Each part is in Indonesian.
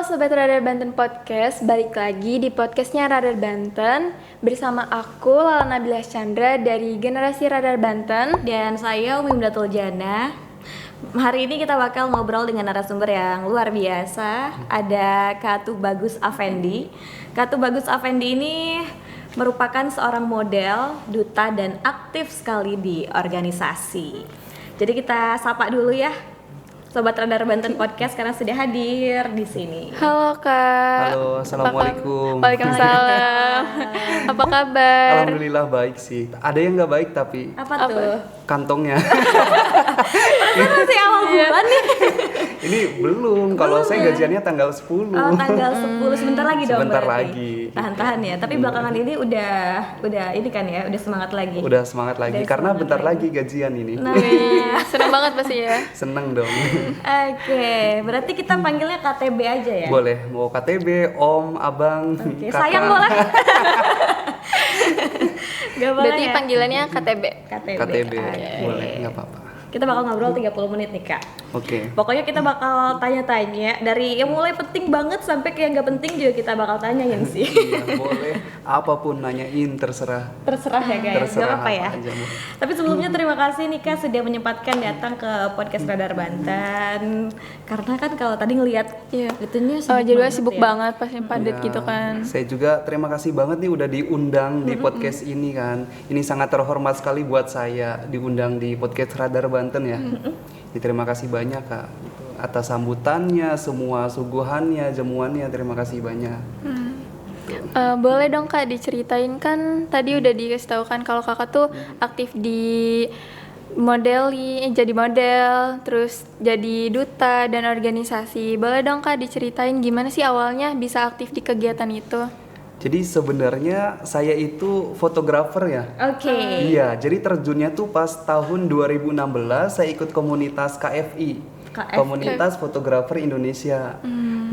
Sobat Radar Banten Podcast, balik lagi di podcastnya Radar Banten bersama aku Lala Nabila Chandra dari Generasi Radar Banten. Dan saya Umi Mdatul Jana. Hari ini kita bakal ngobrol dengan narasumber yang luar biasa. Ada Kak Tubagus Afendi. Kak Tubagus Afendi ini merupakan seorang model, duta, dan aktif sekali di organisasi. Jadi kita sapa dulu ya Sobat Radar Banten Podcast karena sudah hadir di sini. Halo Kak. Halo, assalamualaikum. Waalaikumsalam. Apa kabar? Alhamdulillah baik sih. Ada yang nggak baik tapi Apa tuh? kantongnya. Masih awal bulan nih. Ini belum. Kalau saya gajiannya tanggal 10. Oh, tanggal 10 sebentar lagi dong. Sebentar berarti. lagi. Tahan-tahan ya. Tapi belakangan ini udah ini kan ya, udah semangat lagi. Udah semangat lagi Udah karena semangat bentar lagi. lagi gajian ini. Nah, Seneng banget pasti ya. Seneng dong. oke. Berarti kita panggilnya KTB aja ya. Boleh, mau KTB, Om, Abang, Oke, Kakak. sayang boleh. Gak boleh Berarti ya? panggilannya KTB. KTB. KTB, Oke. boleh, nggak apa-apa. Kita bakal ngobrol 30 menit nih Kak. Oke. Pokoknya kita bakal tanya-tanya dari yang mulai penting banget sampai ke yang gak penting juga kita bakal tanyain sih. Iya, boleh. Apapun nanyain terserah. Terserah ya guys, Terserah gak apa ya. aja, Bu. Tapi sebelumnya terima kasih nih Kak sudah menyempatkan datang ke podcast Radar Banten. Karena kan kalau tadi ngelihat Iya. itunya Jadwalnya sibuk ya. banget, pasti padat Ya, gitu kan. Saya juga terima kasih banget nih udah diundang di podcast ini kan. Ini sangat terhormat sekali buat saya diundang di podcast Radar Banten ya. Ya, terima kasih banyak Kak gitu. Atas sambutannya, semua suguhannya, jamuannya, terima kasih banyak. Boleh dong Kak diceritain, kan tadi udah dikasih tahu kan kalau Kakak tuh aktif di jadi model, terus jadi duta dan organisasi. Boleh dong Kak diceritain gimana sih awalnya bisa aktif di kegiatan itu? Jadi sebenarnya saya itu fotografer ya. Oke. Iya, jadi terjunnya tuh pas tahun 2016 saya ikut komunitas KFI. KFI. Komunitas Fotografer Indonesia.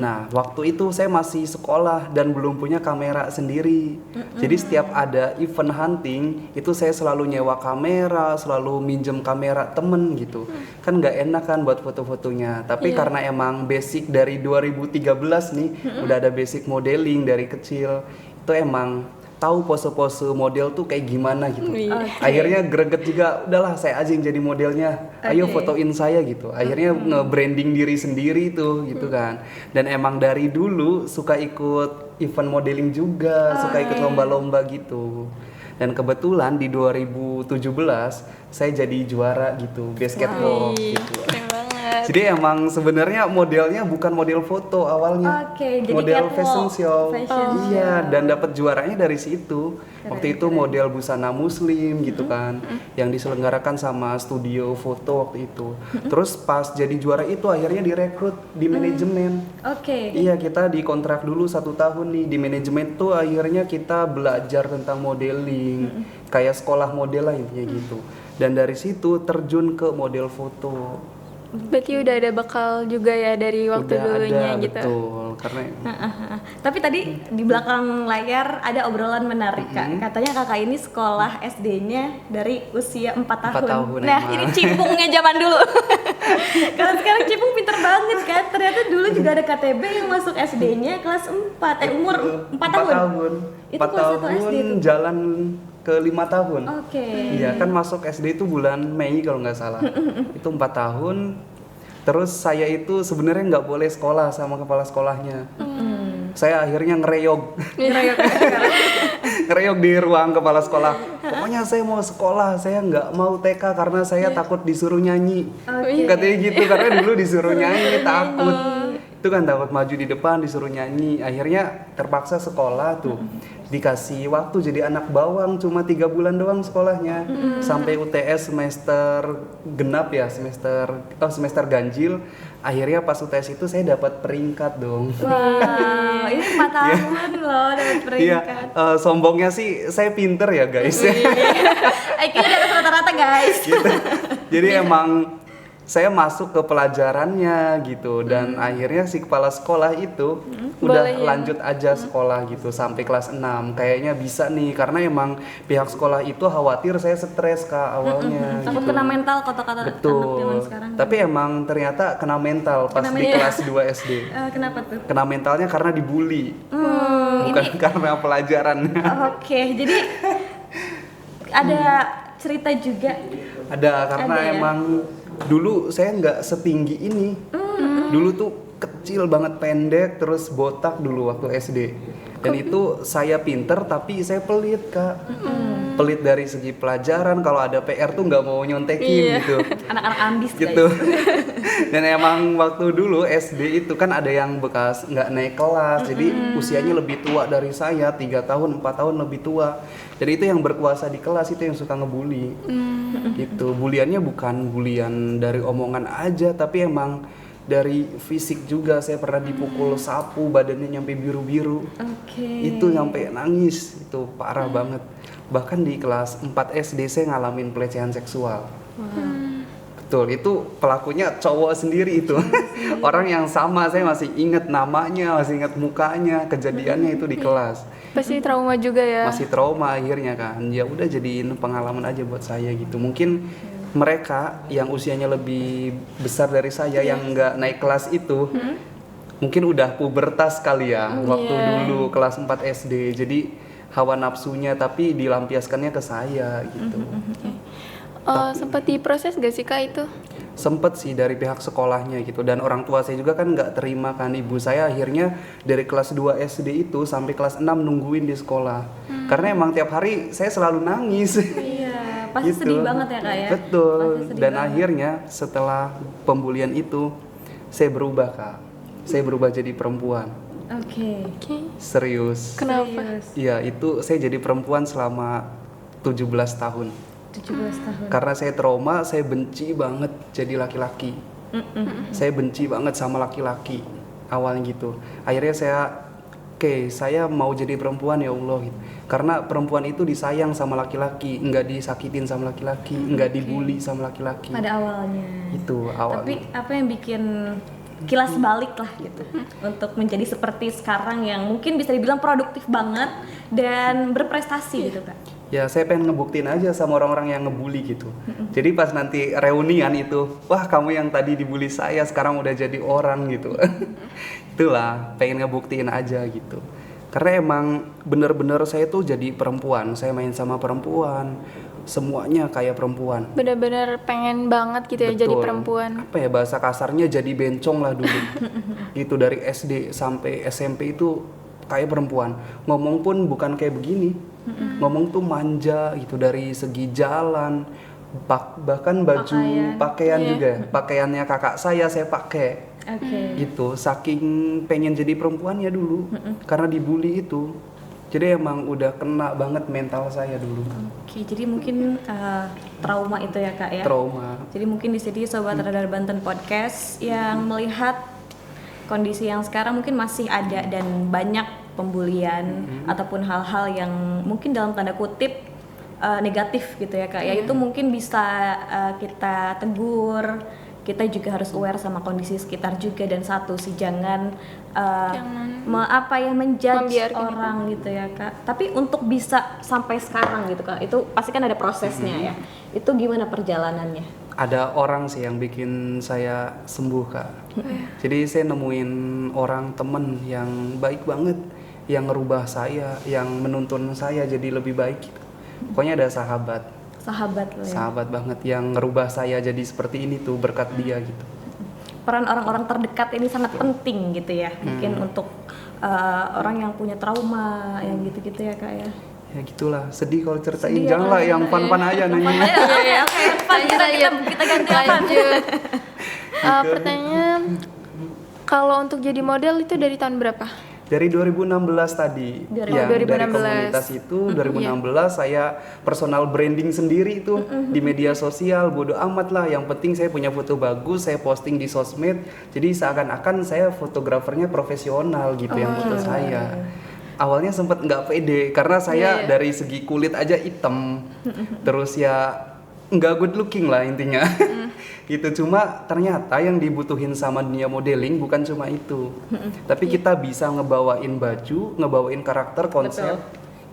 Nah, waktu itu saya masih sekolah dan belum punya kamera sendiri. Jadi setiap ada event hunting, itu saya selalu nyewa kamera, selalu minjem kamera temen gitu. Kan nggak enak kan buat foto-fotonya. Tapi karena emang basic dari 2013 nih, udah ada basic modeling dari kecil. Itu emang tahu pose-pose model tuh kayak gimana gitu. Akhirnya greget juga, udahlah saya aja yang jadi modelnya. Ayo fotoin saya gitu. Akhirnya nge-branding diri sendiri tuh gitu kan. Dan emang dari dulu suka ikut event modeling juga, suka ikut lomba-lomba gitu. Dan kebetulan di 2017 saya jadi juara gitu, best catwalk gitu. Keren banget. Jadi emang sebenarnya modelnya bukan model foto awalnya. Oke, jadi model catwalk, fashion show. fashion Iya, dan dapat juaranya dari situ. Waktu itu model busana muslim gitu kan, yang diselenggarakan sama studio foto waktu itu. Terus pas jadi juara itu akhirnya direkrut di manajemen. Oke. Iya, kita dikontrak dulu 1 tahun nih di manajemen tuh, akhirnya kita belajar tentang modeling, kayak sekolah model lah intinya gitu. Dan dari situ terjun ke model foto. Berarti udah ada bekal juga ya dari waktu Udah dulunya ada, gitu. betul. Karena Tapi tadi di belakang layar ada obrolan menarik Kak. Katanya Kakak ini sekolah SD-nya dari usia 4 tahun. 4 tahun Nah, emang. ini cimpungnya zaman dulu. Kalau sekarang cipung pinter banget kan. Ternyata dulu juga ada KTB yang masuk SD-nya kelas 4, umur 4 tahun. Itu 4 kelas 1 tahun SD tuh. jalan ke 5 tahun. Oke. Iya, kan masuk SD itu bulan Mei kalau nggak salah. Itu 4 tahun. Terus saya itu sebenarnya nggak boleh sekolah sama kepala sekolahnya. Saya akhirnya ngereyog. Ngereyog di ruang kepala sekolah. Pokoknya saya mau sekolah, saya nggak mau TK karena saya takut disuruh nyanyi. Katanya gitu, karena dulu disuruh nyanyi, takut. Itu kan takut maju di depan disuruh nyanyi. Akhirnya terpaksa sekolah tuh. Dikasih waktu jadi anak bawang cuma 3 bulan doang sekolahnya. Sampai UTS semester genap ya, semester ganjil. Akhirnya pas UTS itu saya dapat peringkat dong. Wow, ini 4 tahun loh dapat Iya, peringkat. sombongnya sih saya pinter ya guys. IQ di atas rata-rata guys. Gitu. Jadi emang saya masuk ke pelajarannya gitu dan akhirnya si kepala sekolah itu udah Bolehin. lanjut aja sekolah gitu sampai kelas 6. Kayaknya bisa nih karena emang pihak sekolah itu khawatir saya stres Kak awalnya Takut gitu. kena mental kata-kata anak zaman Betul. sekarang. Tapi emang ternyata kena mental pas Kena di mental. kelas 2 SD. Kenapa tuh? Kena mentalnya karena dibully, bukan karena pelajaran. Oke, jadi ada cerita juga. Ada karena Ada ya? emang dulu saya nggak setinggi ini. Dulu tuh kecil banget pendek terus botak dulu waktu SD. Dan itu saya pinter tapi saya pelit Kak. Pelit dari segi pelajaran kalau ada PR tuh nggak mau nyontekin gitu. Anak-anak ambis Gitu. guys. Dan emang waktu dulu SD itu kan ada yang bekas nggak naik kelas, jadi usianya lebih tua dari saya 3 tahun 4 tahun lebih tua. Jadi itu yang berkuasa di kelas itu yang suka ngebully. Gitu. Buliannya bukan bulian dari omongan aja, tapi emang dari fisik juga. Saya pernah dipukul sapu, badannya nyampe biru-biru. Oke. Itu nyampe nangis, itu parah banget. Bahkan di kelas 4 SD saya ngalamin pelecehan seksual. Betul, itu pelakunya cowok sendiri itu. Orang yang sama, saya masih ingat namanya, masih ingat mukanya, kejadiannya itu di kelas. Pasti trauma juga ya. Masih trauma akhirnya kan. Ya udah jadiin pengalaman aja buat saya gitu. Mungkin mereka yang usianya lebih besar dari saya yang nggak naik kelas itu mungkin udah pubertas kali ya waktu dulu kelas 4 SD. Jadi hawa nafsunya tapi dilampiaskannya ke saya gitu. Sempat diproses gak sih Kak itu? Sempet sih dari pihak sekolahnya gitu, dan orang tua saya juga kan nggak terima kan. Ibu saya akhirnya dari kelas 2 SD itu sampai kelas 6 nungguin di sekolah karena emang tiap hari saya selalu nangis. Iya, pasti sedih banget ya Kak ya. Betul. Pasti sedih Dan banget. akhirnya setelah pembulian itu saya berubah Kak, saya berubah jadi perempuan. Oke. Oke. Serius. Kenapa? Serius. Iya, itu saya jadi perempuan selama 17 tahun 17 tahun. karena saya trauma, saya benci banget jadi laki-laki. Saya benci banget sama laki-laki awalnya gitu. Akhirnya saya mau jadi perempuan ya Allah gitu. Karena perempuan itu disayang sama laki-laki, nggak disakitin sama laki-laki, nggak dibully sama laki-laki. Pada awalnya. Itu awalnya. Tapi apa yang bikin kilas balik lah gitu untuk menjadi seperti sekarang yang mungkin bisa dibilang produktif banget dan berprestasi gitu Kak? Ya saya pengen ngebuktiin aja sama orang-orang yang ngebully gitu. Jadi pas nanti reunian itu, wah kamu yang tadi dibully saya sekarang udah jadi orang gitu. Itulah pengen ngebuktiin aja gitu. Karena emang bener-bener saya tuh jadi perempuan, saya main sama perempuan, semuanya kayak perempuan. Bener-bener pengen banget gitu ya jadi Betul. perempuan. Apa ya bahasa kasarnya jadi bencong lah dulu. Gitu dari SD sampai SMP itu kayak perempuan. Ngomong pun bukan kayak begini. Ngomong tuh manja gitu dari segi jalan, bahkan baju pakaian Iya. juga. Pakaiannya kakak saya pakai. Oke. Gitu, saking pengen jadi perempuan ya dulu. Karena dibully itu. Jadi emang udah kena banget mental saya dulu. Oke, jadi mungkin trauma itu ya Kak ya. Trauma. Jadi mungkin di sini Sobat Radar Banten Podcast yang melihat kondisi yang sekarang mungkin masih ada dan banyak pembulian ataupun hal-hal yang mungkin dalam tanda kutip negatif gitu ya Kak. Ya itu mungkin bisa kita tegur. Kita juga harus aware sama kondisi sekitar juga, dan satu sih jangan menjudge membiarkan orang gitu ya Kak. Tapi untuk bisa sampai sekarang gitu Kak, itu pasti kan ada prosesnya ya. Itu gimana perjalanannya? Ada orang sih yang bikin saya sembuh Kak. Jadi saya nemuin orang temen yang baik banget, yang ngerubah saya, yang menuntun saya jadi lebih baik gitu. Pokoknya ada sahabat Sahabat lo ya. sahabat banget yang ngerubah saya jadi seperti ini tuh berkat dia gitu. Peran orang-orang terdekat ini sangat penting gitu ya. Mungkin untuk orang yang punya trauma yang gitu-gitu ya Kak ya. Ya gitulah, sedih kalau ceritain. Sedih ya, Janganlah Kak. yang fun-fun aja nanya. Oke, kita ganti apa? Lanjut. Pertanyaan, kalau untuk jadi model itu dari tahun berapa? Dari 2016 tadi. Ya, dari 2016. komunitas itu 2016 saya personal branding sendiri itu di media sosial, bodo amat lah. Yang penting saya punya foto bagus, saya posting di sosmed. Jadi seakan-akan saya fotografernya profesional gitu yang foto saya. Awalnya sempat nggak pede karena saya dari segi kulit aja hitam. Terus ya nggak good looking lah intinya. Gitu, cuma ternyata yang dibutuhin sama dunia modeling bukan cuma itu. Tapi kita bisa ngebawain baju, ngebawain karakter, konsep.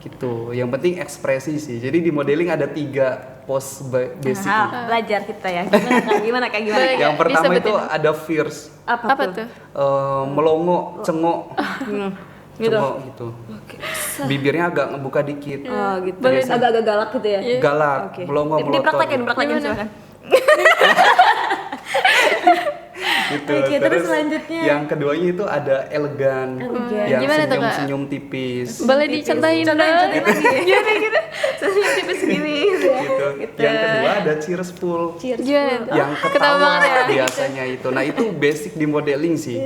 Gitu. Yang penting ekspresi sih. Jadi di modeling ada 3 pose basic. Belajar kita ya. Gimana kak? Boleh. Yang pertama itu Disebutin. ada fierce, Apa Apa tuh? melongo, cengok, Gitu. cengok gitu. Bibirnya agak ngebuka dikit. Oh gitu. Boleh. Agak-agak galak gitu ya. Iya. Galak, Oke. melongo, melotot. Dipraktekin Gimana? silakan. Gitu. Oke, terus selanjutnya? Yang keduanya itu ada elegan, Elegan. yang Gimana tuh, Kak? senyum-senyum tipis. Boleh dicontohin dong. Gimana gitu? Senyum tipis gini. Gitu. Yang kedua ada cheerful. Cheers. Gimana tuh? Yang Ketawa ketawa banget ya. biasanya itu. Nah, itu basic di modeling sih.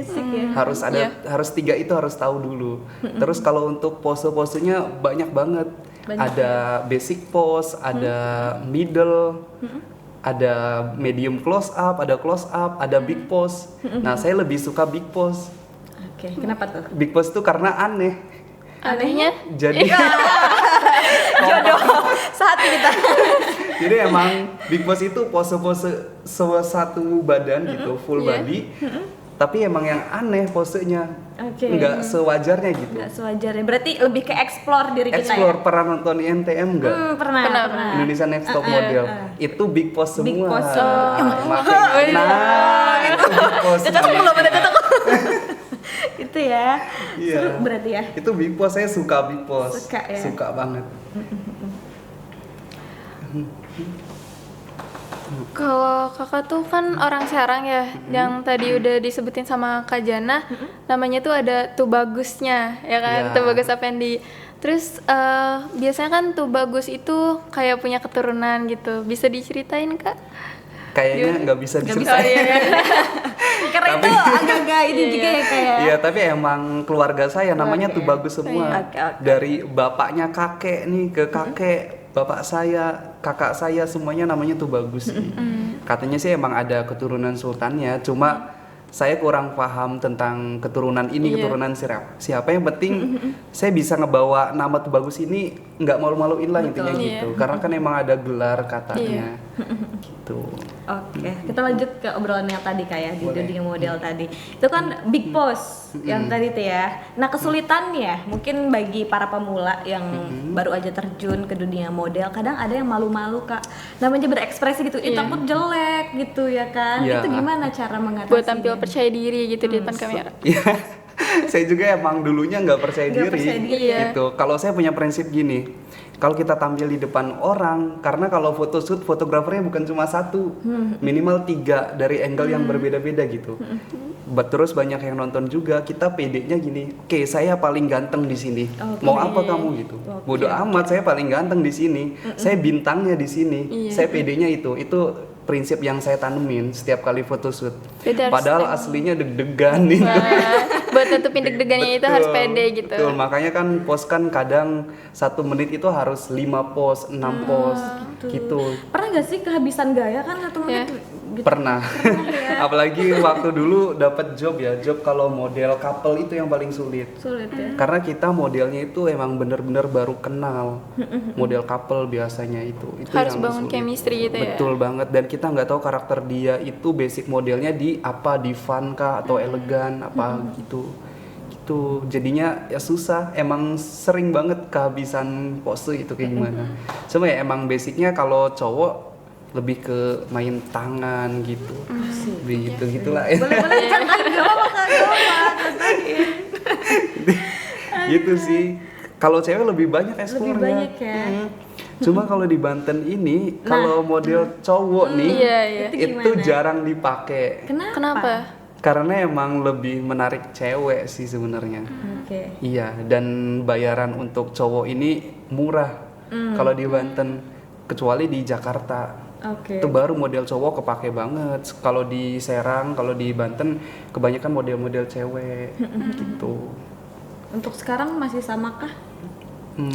Harus ada harus 3 itu harus tahu dulu. Terus kalau untuk pose-posenya banyak banget. Ada basic pose, ada middle, ada medium close up, ada big pose. Nah, saya lebih suka big pose. Oke, kenapa tuh? Big pose itu karena aneh. Anehnya? Jadi Jodoh saat kita. jadi emang big pose itu pose-pose satu badan gitu, full Iya. body. Tapi emang yang aneh posenya. Oke. Nggak sewajarnya gitu. Nggak sewajarnya. Berarti lebih ke explore diri kita Explore, pernah nonton INTM nggak? ya. Pernah. Indonesia Next Top Model. Itu big pose semua. Big pose. Makanya, nah, itu big pose. Cocok belum ada cocok. Itu ya. Iya. Seru berarti ya. Itu big pose, saya suka big pose. Suka ya? Suka banget. Kalau kakak tuh kan orang Serang ya, yang tadi udah disebutin sama Kak Jana, namanya tuh ada Tubagusnya, ya kan, Ya. Tubagus Effendi. Terus biasanya kan Tubagus itu kayak punya keturunan gitu, bisa diceritain Kak? Kayaknya nggak bisa diceritain. Karena itu agak-agak ini juga ya kayak. Iya, tapi emang keluarga saya namanya tuh bagus semua. Oke, oke. Dari bapaknya kakek nih ke kakek, bapak saya, kakak saya semuanya namanya tuh bagus sih. Katanya sih emang ada keturunan sultannya, cuma saya kurang paham tentang keturunan ini, keturunan siapa. Yang penting saya bisa ngebawa nama tuh bagus ini nggak malu-maluin lah intinya gitu. Karena kan emang ada gelar katanya. Gitu. Oke, kita lanjut ke obrolan yang tadi kayak di Boleh. dunia model tadi. Itu kan big pose yang tadi tuh ya. Nah, kesulitannya mungkin bagi para pemula yang baru aja terjun ke dunia model, kadang ada yang malu-malu, Kak. Namanya berekspresi gitu, itu takut jelek gitu ya kan. Iya. Itu gimana cara mengatasi? Buat tampil percaya diri gitu di depan kamera. Iya, saya juga emang dulunya nggak percaya Nggak diri, percaya diri, ya. gitu. Kalau saya punya prinsip gini, kalau kita tampil di depan orang, karena kalau photoshoot fotografernya bukan cuma satu, minimal 3 dari angle yang berbeda-beda gitu. Terus banyak yang nonton juga, kita pedenya gini, oke saya paling ganteng di sini, mau apa kamu gitu, bodoh amat saya paling ganteng di sini, saya bintangnya di sini, saya pedenya itu prinsip yang saya tanemin setiap kali photoshoot. Jadi harus Padahal aslinya deg-degan nih. Wah, buat tutupin deg-degannya itu harus pede gitu. Betul, makanya kan pose kan kadang 1 menit itu harus 5 pose, 6 pose gitu. Pernah gak sih kehabisan gaya kan 1 menit? Gitu. Pernah. Apalagi waktu dulu dapat job kalau model couple itu yang paling sulit. Sulit ya. Karena kita modelnya itu emang bener-bener baru kenal. Model couple biasanya itu Harus yang bangun sulit. chemistry gitu ya. Betul banget, dan kita nggak tahu karakter dia itu basic modelnya di apa, di fun kah atau elegan apa gitu. Gitu. Jadinya ya susah, emang sering banget kehabisan pose itu kayak gimana. Cuma ya emang basicnya kalau cowok lebih ke main tangan gitu. Begitu gitulah. Boleh ceritain gak apa-apa Kak, gak apa-apa. Gitu sih. Kalau cewek lebih banyak explore-nya. Lebih banyak ya. Cuma kalau di Banten ini, kalau model cowok nih, Iya, iya. itu jarang dipakai. Kenapa? Karena emang lebih menarik cewek sih sebenarnya. Oke. Iya, dan bayaran untuk cowok ini murah. Kalau di Banten, kecuali di Jakarta. Oke. Itu baru model cowok kepake banget. Kalau di Serang, kalau di Banten, kebanyakan model-model cewek gitu. Untuk sekarang masih samakah?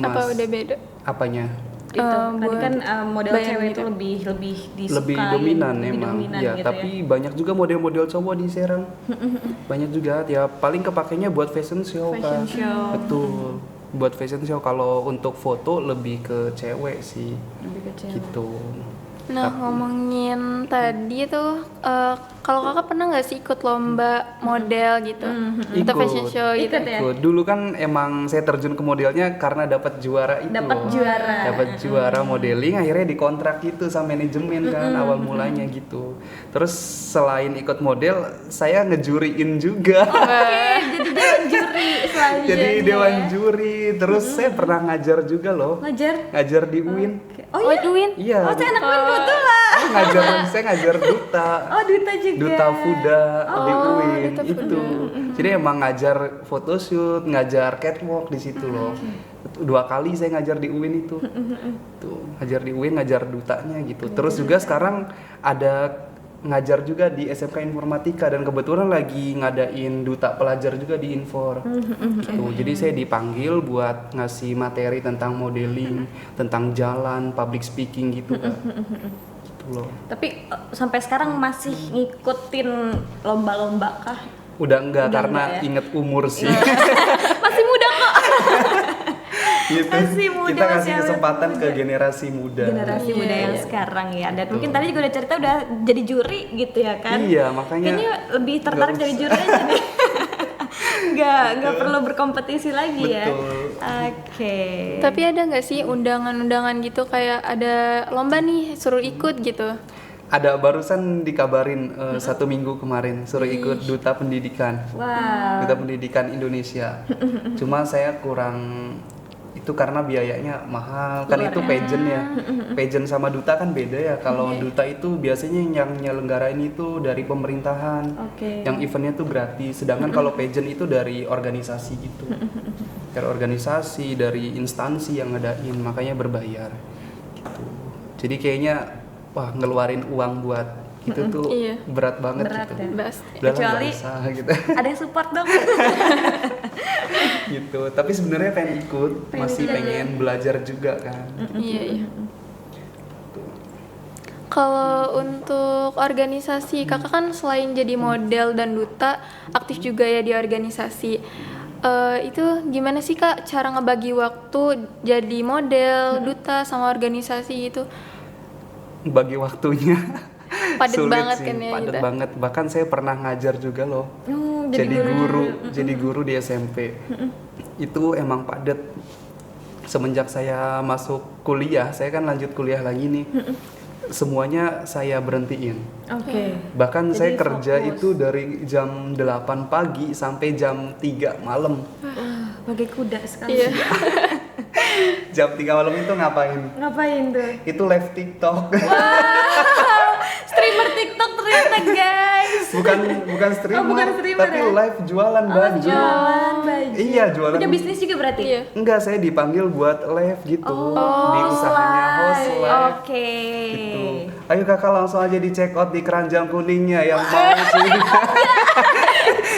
Apa udah beda? Apanya? Itu tadi kan model bayang cewek gitu. itu lebih disukai, Lebih dominan lebih emang. dominan Ya, gitu tapi banyak juga model-model cowok di Serang. Banyak juga. Ya paling kepakainya buat fashion show Fashion kan. show. Betul. Buat fashion show, kalau untuk foto lebih ke cewek sih. Lebih ke cewek. Gitu. Nah, ngomongin tadi tuh, kalau kakak pernah nggak sih ikut lomba model gitu, atau Ikut. fashion show gitu? Ikut ya? Dulu kan emang saya terjun ke modelnya karena dapat juara itu. Dapat loh. juara. Dapat juara modeling, akhirnya dikontrak gitu sama manajemen kan awal mulanya gitu. Terus selain ikut model, saya ngejuriin juga. Oke, jadi dewan juri selanjutnya. Jadi dewan juri. Terus saya pernah ngajar juga loh. Ngajar. Ngajar di UIN. Oh iya? Duin? Iya. Oh, saya anak UIN kebetulan. Saya ngajar duta. Oh, duta juga. Duta Fuda di UIN Duta Fuda. itu. Jadi emang ngajar photoshoot, ngajar catwalk di situ loh. 2 kali saya ngajar di UIN itu. Tuh, ngajar di UIN, ngajar dutanya gitu. Terus juga sekarang ada ngajar juga di SMK Informatika dan kebetulan lagi ngadain duta pelajar juga di Infor. Gitu. Jadi saya dipanggil buat ngasih materi tentang modeling, tentang jalan, public speaking gitu kan. Gitu loh. Tapi sampai sekarang masih ngikutin lomba-lomba kah? Udah enggak Udah karena enggak ya? inget umur sih. Masih muda kok. Gitu. Masih muda, Kita masih kasih awet kesempatan muda. ke generasi muda. Generasi Iya, muda yang iya. sekarang ya. Dan Betul. mungkin tadi juga udah cerita udah jadi juri gitu ya kan? Iya, makanya Kayaknya lebih tertarik nggak jadi usah. juri aja nih. Nggak perlu berkompetisi lagi ya. Betul. Oke. Tapi ada nggak sih undangan-undangan gitu kayak ada lomba nih suruh ikut gitu? ada barusan dikabarin 1 minggu kemarin suruh ikut duta pendidikan. Wow. Duta Pendidikan Indonesia. Cuma saya kurang itu karena biayanya mahal. Kan itu pageant ya. Pageant sama duta kan beda ya. Kalau duta itu biasanya yang nyelenggarain itu dari pemerintahan. Oke. Yang eventnya tuh gratis. Sedangkan kalau pageant itu dari organisasi gitu. Dari organisasi, dari instansi yang ngadain, makanya berbayar. Gitu. Jadi kayaknya wah ngeluarin uang buat itu tuh Iya. berat banget Berat gitu. ya. Bas. Udah lah, Kecuali nggak usah gitu. ada yang support dong. Gitu. Tapi sebenarnya pengen ikut, masih ikut aja. pengen belajar juga kan. Iya, iya. Kalau untuk organisasi, kakak kan selain jadi model dan duta, aktif juga ya di organisasi. Itu gimana sih kak cara ngebagi waktu jadi model, duta, sama organisasi gitu? Bagi waktunya Padet sulit banget sih, kan ya padet kita. banget. Bahkan saya pernah ngajar juga loh. Jadi guru di SMP. Itu emang padet. Semenjak saya masuk kuliah, saya kan lanjut kuliah lagi nih. Semuanya saya berhentiin. Oke. Bahkan Jadi saya kerja fokus. itu dari jam 8 pagi sampai jam 3 malam. Bagai kuda sekali. Iya. Jam 3 malam itu ngapain? Ngapain tuh? Itu live TikTok. Streamer TikTok ternyata guys. bukan streamer, bukan streamer tapi ya? live jualan baju. Jualan baju. Iya, jualan. Punya bisnis juga berarti? Iya. Enggak, saya dipanggil buat live gitu. Oh, Di usahanya host live. Oke. Gitu. Ayo kakak langsung aja di check out di keranjang kuningnya yang mau sih.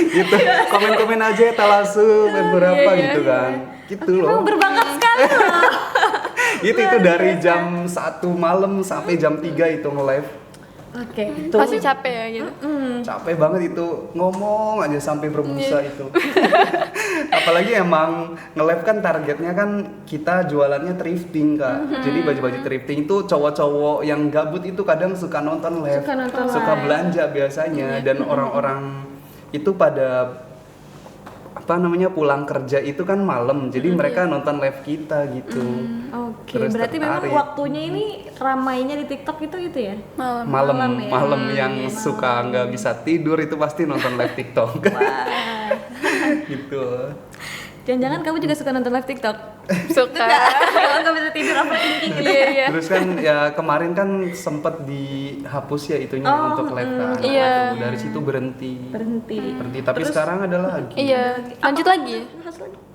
Gitu. Komen-komen aja langsung berapa gitu kan. Gitu Emang loh. berbakat sekali loh. Itu dari jam 1 malam sampai jam 3 itu nge-live. Oke. Pasti capek ya gitu. Capek banget itu ngomong aja sampai berbusa itu. Apalagi emang nge-live kan targetnya kan kita jualannya thrifting kak. Jadi baju-baju thrifting itu cowok-cowok yang gabut itu kadang suka nonton live, Suka nonton suka live. belanja biasanya dan orang-orang itu pada pulang kerja itu kan malam. Jadi mereka nonton live kita gitu. Oke, Terus berarti memang tertarik. waktunya ini ramainya di TikTok itu gitu ya? Malam. Malam ya. yang suka nggak bisa tidur itu pasti nonton live TikTok. Wah. Gitu. Jangan-jangan kamu juga suka nonton live TikTok? Suka. Kalau nggak bisa tidur overthinking gitu. Iya, iya. Terus kan ya kemarin kan sempet dihapus ya itunya untuk live kan. Iya. Aduh, dari situ berhenti. Berhenti. Tapi sekarang ada lagi. Iya. Lanjut lagi.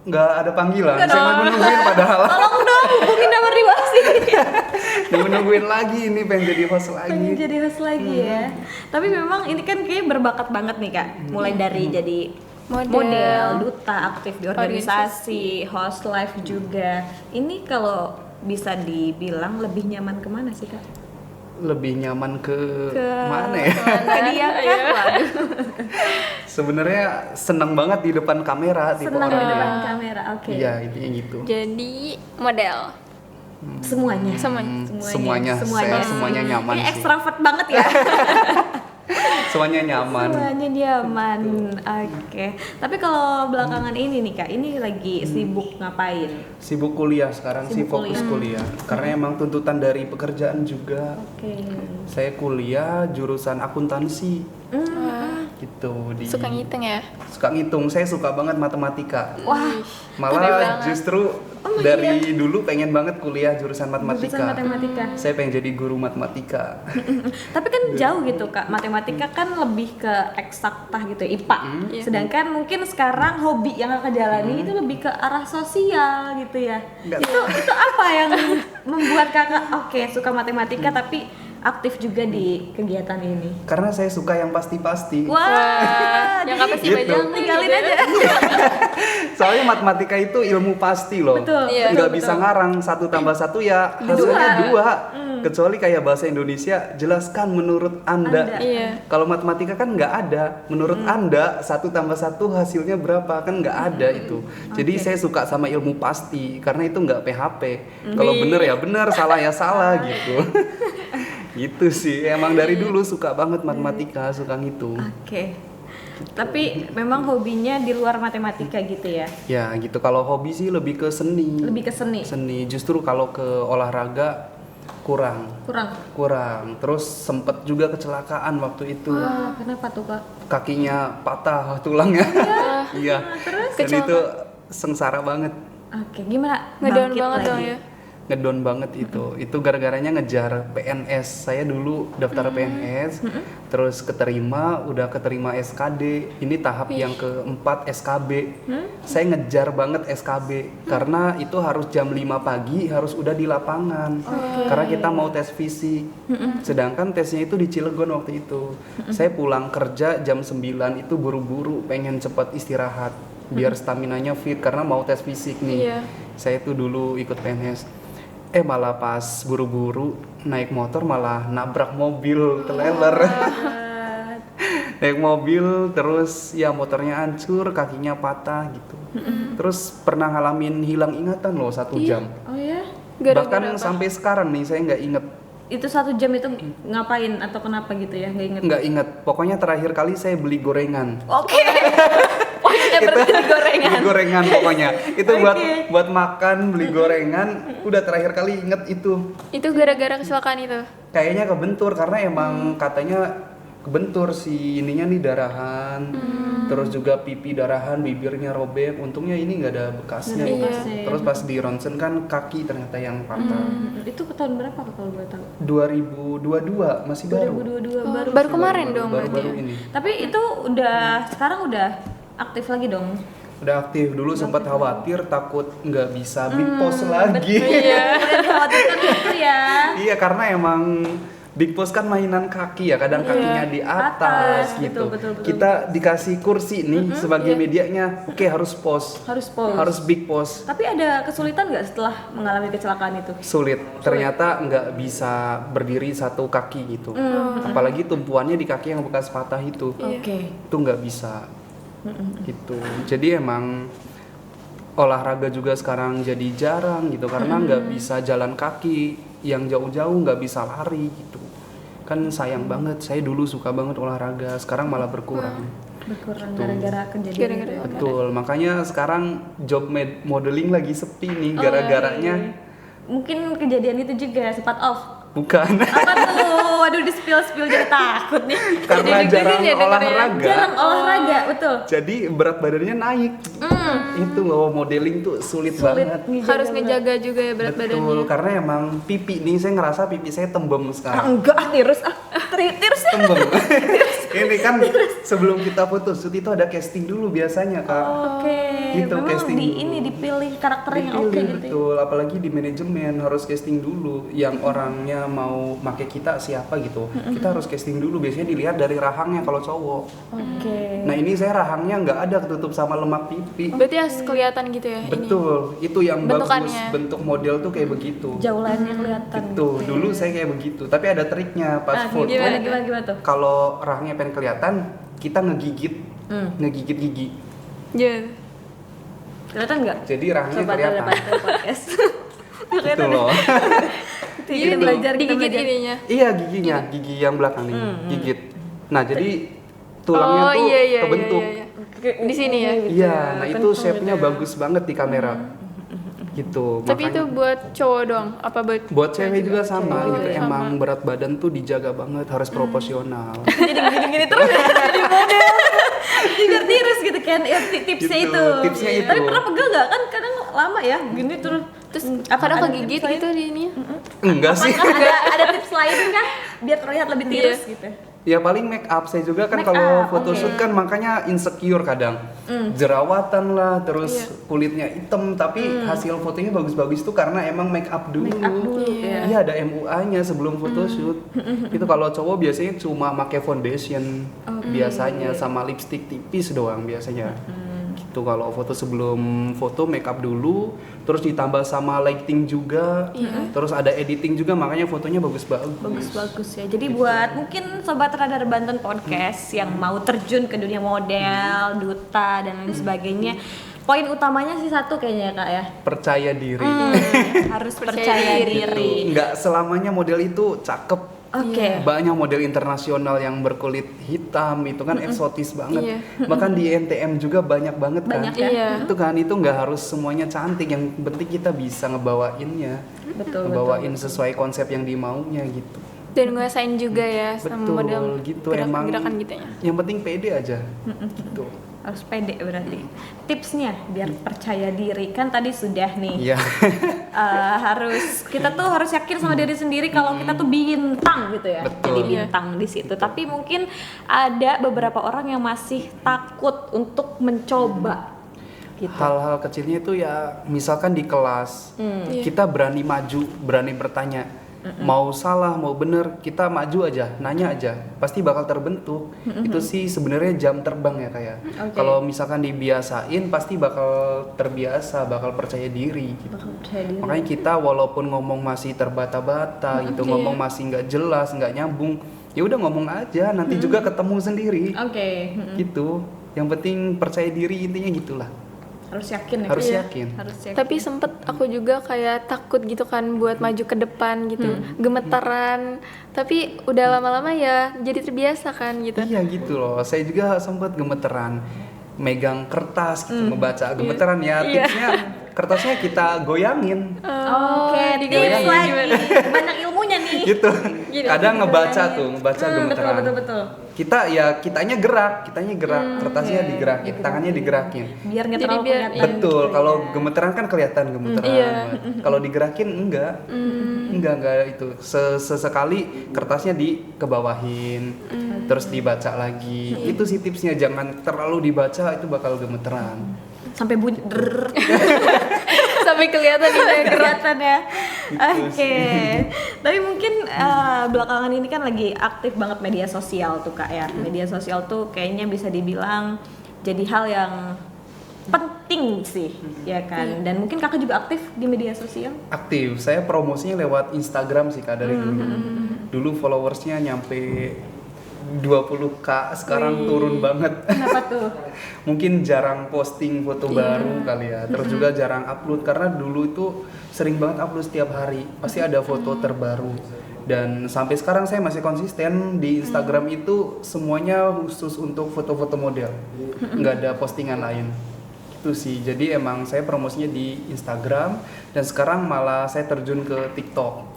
Nggak ada panggilan. Saya nungguin padahal. Tolong dong, hubungin nomor di bawah sini. Nungguin lagi ini pengen jadi host Pengen lagi. jadi host lagi ya. Tapi memang ini kan kayak berbakat banget nih kak. Mulai dari jadi model, duta, aktif di organisasi, host live juga. Ini kalau bisa dibilang lebih nyaman kemana sih kak? Lebih nyaman ke mana ya? Ke dia kah? Waduh. Sebenarnya seneng banget di depan kamera tipe Senang di orangnya. depan kamera, oke. Iya, intinya gitu. Jadi model. Semuanya. Semuanya. Semuanya nyaman Ini sih. ekstrovert banget ya. Semuanya nyaman. Semuanya nyaman. Oke. Tapi kalau belakangan ini nih Kak, ini lagi sibuk ngapain? Sibuk kuliah sekarang sih, Sibuk fokus kuliah. Karena emang tuntutan dari pekerjaan juga. Oke. Saya kuliah jurusan akuntansi gitu di Suka ngitung ya? suka ngitung. Saya suka banget matematika. Wah, Malah justru dari dulu pengen banget kuliah jurusan jurusan matematika. matematika. Saya pengen jadi guru matematika. Tapi kan jauh gitu Kak, matematika kan lebih ke eksaktah gitu, IPA. Sedangkan mungkin sekarang hobi yang Kakak jalani itu lebih ke arah sosial gitu ya. Nggak Itu apa yang membuat Kakak oke suka matematika tapi aktif juga di kegiatan ini? Karena saya suka yang pasti-pasti. Wah, Yang apa sih Gitu. Bajang? tinggalin aja. Soalnya matematika itu ilmu pasti loh. Betul, Iya. Nggak bisa ngarang 1 tambah 1 ya hasilnya 2. Kecuali kayak bahasa Indonesia, jelaskan menurut Anda. Iya. Kalau matematika kan nggak ada. Menurut Anda 1 tambah 1 hasilnya berapa? Kan nggak ada itu. Jadi saya suka sama ilmu pasti karena itu nggak PHP. Kalau bener ya bener, salah ya salah gitu. Gitu sih. Emang dari dulu suka banget matematika, suka ngitung. Oke. Tapi memang hobinya di luar matematika gitu ya. Ya gitu. Kalau hobi sih lebih ke seni. Lebih ke seni. Seni. Justru kalau ke olahraga kurang. Terus sempet juga kecelakaan waktu itu. Wah, kenapa tuh Kak? Kakinya patah tulangnya. Iya. Dan itu sengsara banget. Oke, gimana? Ngedown Bangkit banget lagi? dong ya? Ngedon banget itu. Itu gara-garanya ngejar PNS. Saya dulu daftar PNS, terus udah keterima SKD. Ini tahap yang keempat SKB. Saya ngejar banget SKB karena itu harus jam 5 pagi harus udah di lapangan. Karena kita mau tes fisik. Sedangkan tesnya itu di Cilegon waktu itu. Saya pulang kerja jam 9 itu buru-buru pengen cepat istirahat biar staminanya fit karena mau tes fisik nih. Iya. Saya tuh dulu ikut PNS. Malah pas buru-buru naik motor malah nabrak mobil teleler. Naik mobil terus ya motornya hancur, kakinya patah gitu. Terus pernah ngalamin hilang ingatan loh 1 jam. Oh ya? Bahkan sampai sekarang nih saya nggak inget. Itu 1 jam itu ngapain atau kenapa gitu ya? Nggak inget? Nggak inget. Pokoknya terakhir kali saya beli gorengan. Oke. Pokoknya berarti di gorengan. Beli gorengan pokoknya. Itu buat makan beli gorengan. Udah terakhir kali inget itu. Itu gara-gara kecelakaan itu? Kayaknya kebentur karena emang katanya kebentur si ininya nih darahan. Terus juga pipi darahan, bibirnya robek. Untungnya ini nggak ada bekasnya. Bekasnya. Terus pas di ronsen kan kaki ternyata yang patah. Itu ke tahun berapa Kak, kalau boleh tahu? 2022 masih baru. 2022 Baru kemarin dong berarti Baru-baru ya? ini. Tapi itu sekarang udah aktif lagi dong? Udah aktif. Dulu sempat khawatir takut nggak bisa big post lagi. Udah dikhawatirkan gitu ya. Iya karena emang Big Boss kan mainan kaki ya, kadang kakinya di atas gitu. betul. Kita dikasih kursi nih sebagai medianya, oke harus pose, harus big pose. Tapi ada kesulitan nggak setelah mengalami kecelakaan itu? Sulit, ternyata nggak bisa berdiri satu kaki gitu. Apalagi tumpuannya di kaki yang bekas patah itu, Oke. itu nggak bisa gitu. Jadi emang olahraga juga sekarang jadi jarang gitu karena nggak bisa jalan kaki yang jauh-jauh, nggak bisa lari gitu. Kan sayang banget, saya dulu suka banget olahraga, sekarang malah berkurang. Berkurang gara-gara kejadian itu. Betul, makanya sekarang job modeling lagi sepi nih gara-garanya. Mungkin kejadian itu juga sempat off. Bukan. Apa tuh? Waduh, di spill jadi takut nih. Karena jarang olahraga. Jarang olahraga, betul. Jadi berat badannya naik. Itu loh, modeling tuh sulit banget. Harus ngejaga juga ya berat Betul, badannya. karena emang pipi nih, saya ngerasa pipi saya tembem sekarang. Enggak, tirus tirus ya. Tembem. Ini kan sebelum kita foto shoot itu ada casting dulu biasanya Kak. Oke. Gitu, Memang casting dulu. dipilih karakternya yang Dipilih, oke gitu. betul, apalagi di manajemen harus casting dulu yang orangnya mau make kita siapa gitu. Kita harus casting dulu, biasanya dilihat dari rahangnya kalau cowok. Oke. Nah ini saya rahangnya nggak ada ketutup sama lemak pipi. Berarti harus kelihatan gitu ya ini. Betul, itu yang bagus. Bentukannya. Bentuk model tuh kayak begitu. Jaulannya kelihatan. Gitu, dulu saya kayak begitu. Tapi ada triknya pas foto. Gimana tuh? Kalau rahangnya pengen kelihatan, kita ngegigit gigi. Iya. Kelihatan nggak? Jadi rahangnya Coba kelihatan. daripada podcast. Itu loh. Jadi digigit ininya. Iya, giginya, gigi yang belakang nih, gigit. Nah, jadi tulangnya tuh kebentuk. Di sini ya. Iya, nah itu shape-nya bagus banget di kamera. Gitu. Tapi itu buat cowok doang apa buat cewek juga sama Oh, gitu. sama. Emang berat badan tuh dijaga banget, harus proporsional. Jadi gini-gini terus jadi model. Biar tirus gitu kan. Ya tipsnya Gitu, itu. tipsnya itu. Tapi pernah pegel nggak kan? Kadang lama ya gini terus. Terus Apa kadang ada kegigit tips lain? gitu di ini. Enggak sih. Apakah ada tips lain kah biar terlihat lebih tirus gitu? Ya paling make up saya juga kan Make kalau up, photoshoot kan makanya insecure kadang. Jerawatan lah, terus kulitnya hitam tapi hasil fotonya bagus-bagus tuh karena emang make up dulu. Make up dulu, ya. Iya, ada MUA-nya sebelum photoshoot. Itu kalau cowok biasanya cuma pakai foundation biasanya sama lipstick tipis doang biasanya. Gitu kalau foto sebelum foto make up dulu, terus ditambah sama lighting juga. Terus ada editing juga makanya fotonya bagus-bagus. Bagus-bagus ya. Jadi buat mungkin sobat Radar Banten podcast yang mau terjun ke dunia model, duta dan lain sebagainya, poin utamanya sih satu kayaknya Kak ya. Percaya diri. Harus percaya diri. Nggak selamanya model itu cakep. Oke. Banyak model internasional yang berkulit hitam itu kan eksotis banget. Iya. Bahkan di NTM juga banyak banget kan. Banyak ya? Iya. Itu kan itu nggak harus semuanya cantik, yang penting kita bisa ngebawainnya. Betul. Ngebawain sesuai konsep yang dimaunya gitu. Dan ngerasain juga ya sama Betul, model gitu emang. gerakan gitu ya. Yang penting pede aja. Gitu. Harus pede berarti. Tipsnya biar percaya diri kan tadi sudah nih. Iya. Kita tuh harus yakin sama diri sendiri kalau kita tuh bintang gitu ya. Betul. Jadi bintang di situ. Tapi mungkin ada beberapa orang yang masih takut untuk mencoba gitu. Hal-hal kecilnya itu ya misalkan di kelas kita berani maju, berani bertanya. Mau salah mau bener kita maju aja, nanya aja, pasti bakal terbentuk. Itu sih sebenarnya jam terbang ya kayak. Oke. Kalau misalkan dibiasain pasti bakal terbiasa, bakal percaya diri gitu. Bakal percaya diri. Makanya kita walaupun ngomong masih terbata-bata gitu, ngomong masih nggak jelas, nggak nyambung, ya udah ngomong aja, nanti juga ketemu sendiri. Oke. Gitu. Yang penting percaya diri, intinya gitulah. Harus yakin ya. Harus Iya. yakin. Harus yakin. Tapi sempet aku juga kayak takut gitu kan buat maju ke depan gitu, gemeteran. Tapi udah lama-lama ya jadi terbiasa kan gitu. Iya gitu loh, saya juga sempat gemeteran megang kertas gitu, ngebaca gemeteran ya. Iya. Tipsnya kertasnya kita goyangin Oke, digoyangin tips lagi. gimana? Banyak ilmunya nih. gitu. Gini, Kadang ngebaca gemeteran. Betul. Kitanya gerak, kertasnya digerakin, tangannya digerakin. Biar nggak Jadi terlalu biar- kelihatan. Betul, kalau gemeteran kan kelihatan gemeteran. Iya. Kalau digerakin enggak itu. Sesekali kertasnya dikebawahin, terus dibaca lagi. Itu sih tipsnya, jangan terlalu dibaca, itu bakal gemeteran. Sampai bunyi Sampai kelihatan ini kelihatan ya. Gitu Oke. Tapi mungkin belakangan ini kan lagi aktif banget media sosial tuh Kak ya. Media sosial tuh kayaknya bisa dibilang jadi hal yang penting sih, ya kan. Dan mungkin Kakak juga aktif di media sosial. Aktif, saya promosinya lewat Instagram sih Kak dari dulu. Dulu followersnya nyampe 20K, sekarang turun banget. Kenapa tuh? Mungkin jarang posting foto baru kali ya. Terus juga jarang upload karena dulu itu sering banget upload setiap hari. Pasti ada foto terbaru. Dan sampai sekarang saya masih konsisten di Instagram itu semuanya khusus untuk foto-foto model. Nggak ada postingan lain. Itu sih. Jadi emang saya promosinya di Instagram dan sekarang malah saya terjun ke TikTok.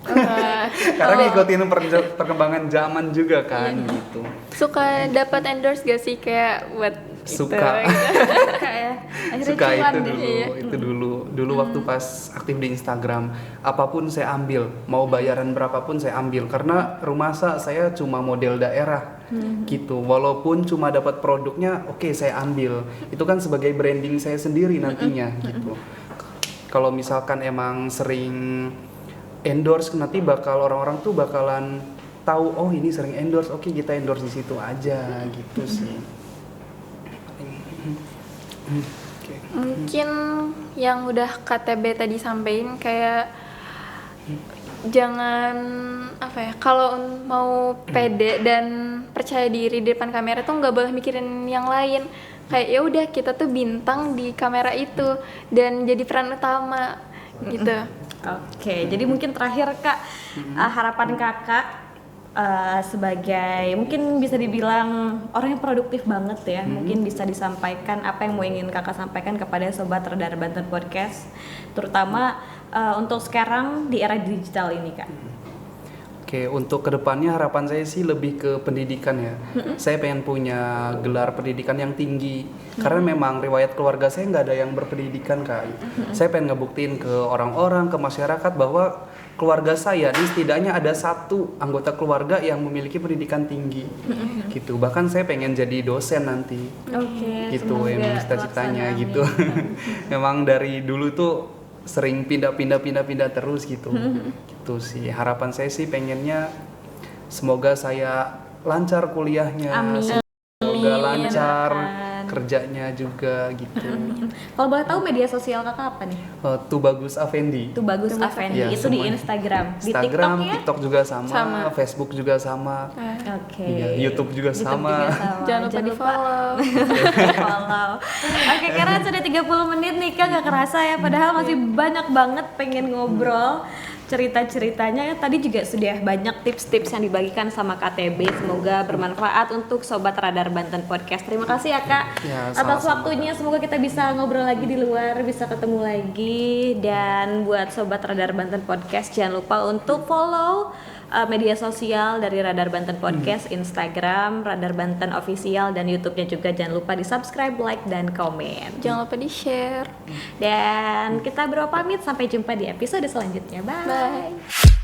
Karena ngikutin perkembangan zaman juga kan gitu. Suka dapat endorse gak sih kayak buat Suka. itu, gitu. Kayak akhirnya Suka cuan itu deh. dulu, Iya. itu dulu waktu pas aktif di Instagram, apapun saya ambil, mau bayaran berapapun saya ambil karena rumah saya cuma model daerah gitu, walaupun cuma dapat produknya, oke, saya ambil, itu kan sebagai branding saya sendiri nantinya gitu. Kalau misalkan emang sering endorse, nanti bakal orang-orang tuh bakalan tahu, oh ini sering endorse, oke kita endorse di situ aja gitu sih. Mungkin yang udah KTB tadi sampein kayak jangan apa ya, kalau mau pede dan percaya diri di depan kamera tuh nggak boleh mikirin yang lain. Kayak ya udah kita tuh bintang di kamera itu dan jadi peran utama gitu. Oke, jadi mungkin terakhir Kak, harapan Kakak sebagai mungkin bisa dibilang orang yang produktif banget ya, mungkin bisa disampaikan apa yang mau ingin Kakak sampaikan kepada Sobat Radar Banten Podcast, terutama untuk sekarang di era digital ini Kak. Oke, untuk kedepannya harapan saya sih lebih ke pendidikan ya. Saya pengen punya gelar pendidikan yang tinggi. Karena memang riwayat keluarga saya nggak ada yang berpendidikan Kak. Saya pengen ngebuktiin ke orang-orang, ke masyarakat bahwa keluarga saya ini setidaknya ada satu anggota keluarga yang memiliki pendidikan tinggi. Gitu. Bahkan saya pengen jadi dosen nanti. Oke, Gitu, semoga emang cita-citanya terlaksana, gitu. Memang dari dulu tuh sering pindah terus gitu. Gitu sih. Harapan saya sih pengennya semoga saya lancar kuliahnya. Amin. Semoga lancar Amin. kerjanya juga gitu. Kalau boleh tahu media sosial Kakak apa nih? Tuh Bagus Afendi. Itu Bagus Afendi, Iya, itu di semuanya. Instagram, di Instagram, TikTok ya? TikTok juga sama, Sama. Facebook juga sama. Oke. Iya, YouTube juga sama. Jangan lupa di follow. follow. Oke, karena sudah 30 menit nih Kak, gak kerasa ya, padahal masih banyak banget pengen ngobrol. Cerita-ceritanya tadi juga sudah banyak tips-tips yang dibagikan sama KTB. Semoga bermanfaat untuk Sobat Radar Banten Podcast. Terima kasih ya Kak Ya, atas sama-sama. waktunya. Semoga kita bisa ngobrol lagi di luar, bisa ketemu lagi. Dan buat Sobat Radar Banten Podcast, jangan lupa untuk follow media sosial dari Radar Banten Podcast, Instagram Radar Banten Official, dan YouTube-nya juga. Jangan lupa di subscribe, like, dan komen. Jangan lupa di-share. Dan kita berdua pamit, sampai jumpa di episode selanjutnya. Bye. Bye.